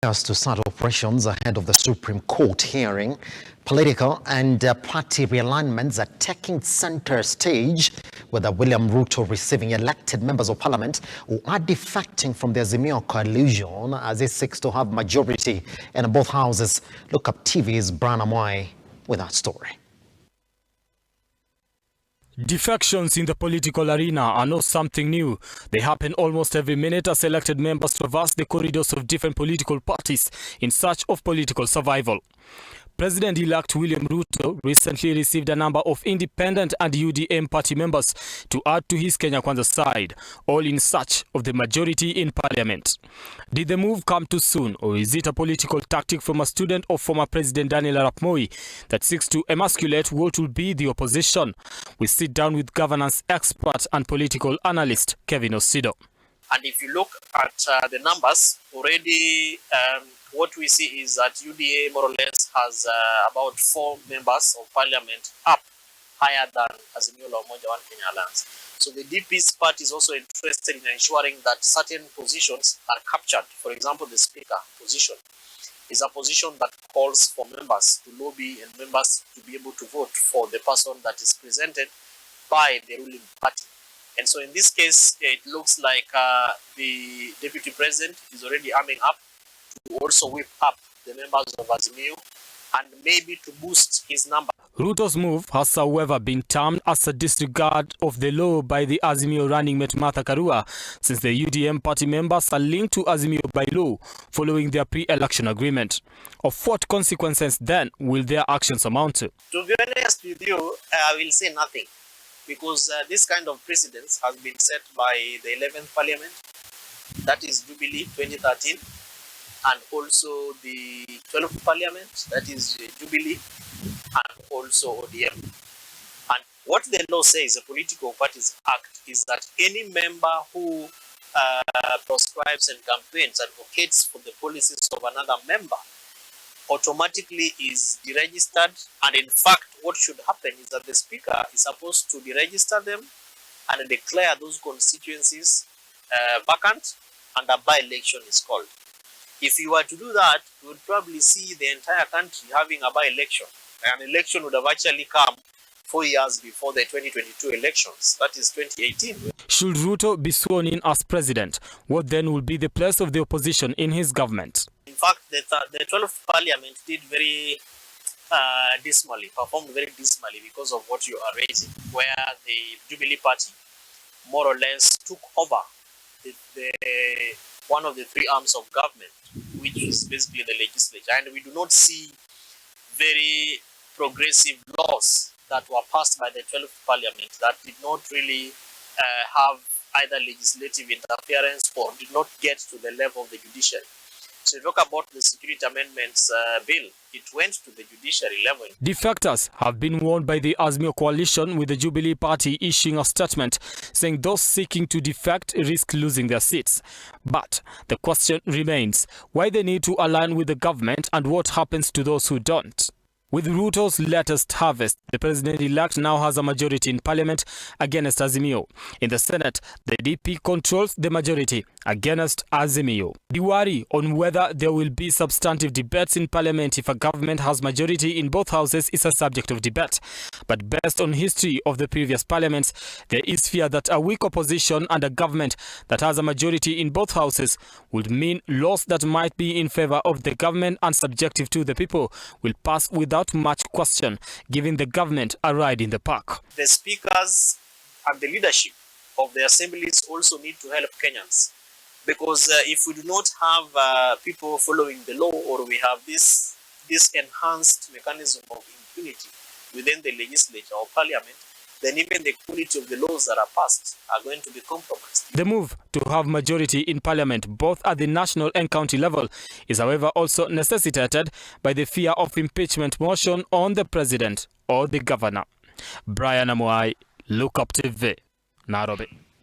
As to start operations ahead of the Supreme Court hearing, political and party realignments are taking center stage, with William Ruto receiving elected members of parliament who are defecting from the Azimio coalition as he seeks to have majority in both houses. Look Up TV's Brian Amwai with that story. Defections in the political arena are not something new. They happen almost every minute as elected members traverse the corridors of different political parties in search of political survival. President-elect William Ruto recently received a number of independent and UDM party members to add to his Kenya Kwanza side, all in search of the majority in parliament. Did the move come too soon, or is it a political tactic from a student of former President Daniel Arap Moi that seeks to emasculate what will be the opposition? We sit down with governance expert and political analyst Kevin Osido. And if you look at the numbers, already what we see is that UDA more or less has about 4 members of parliament up higher than Azimio La Umoja One Kenya Alliance. So the DP's party is also interested in ensuring that certain positions are captured. For example, the speaker position is a position that calls for members to lobby and members to be able to vote for the person that is presented by the ruling party. And so in this case, it looks like the deputy president is already arming up to also whip up the members of Azimio and maybe to boost his number. Ruto's move has, however, been termed as a disregard of the law by the Azimio running mate Martha Karua, since the UDM party members are linked to Azimio by law following their pre-election agreement. Of what consequences then will their actions amount to? To be honest with you, I will say nothing, because this kind of precedence has been set by the 11th Parliament, that is Jubilee 2013, and also the 12th Parliament, that is Jubilee, and also ODM. And what the law says, the Political Parties Act, is that any member who proscribes and campaigns, advocates for the policies of another member, automatically is deregistered. And in fact, what should happen is that the speaker is supposed to deregister them and declare those constituencies vacant, and a by-election is called. If you were to do that, you would probably see the entire country having a by-election. An election would have actually come 4 years before the 2022 elections, that is 2018. Should Ruto be sworn in as president, what then will be the place of the opposition in his government? In fact, the 12th Parliament did very performed very dismally because of what you are raising, where the Jubilee Party more or less took over one of the 3 arms of government, which is basically the legislature. And we do not see very progressive laws that were passed by the 12th Parliament that did not really have either legislative interference or did not get to the level of the judiciary. So you talk about the Security Amendments Bill, it went to the judiciary level. Defectors have been warned by the Azimio coalition, with the Jubilee party issuing a statement saying those seeking to defect risk losing their seats. But the question remains why they need to align with the government and what happens to those who don't. With Ruto's latest harvest, the president-elect now has a majority in parliament against Azimio. In the Senate, the DP controls the majority against Azimio. The worry on whether there will be substantive debates in parliament if a government has majority in both houses is a subject of debate. But based on history of the previous parliaments, there is fear that a weak opposition and a government that has a majority in both houses would mean laws that might be in favor of the government and subjective to the people will pass without much question, giving the government a ride in the park. The speakers and the leadership of the assemblies also need to help Kenyans, because if we do not have people following the law, or we have this enhanced mechanism of impunity within the legislature or parliament, then even the quality of the laws that are passed are going to be compromised. The move to have majority in parliament, both at the national and county level, is however also necessitated by the fear of impeachment motion on the president or the governor. Brian Amwai, Look Up TV, Nairobi.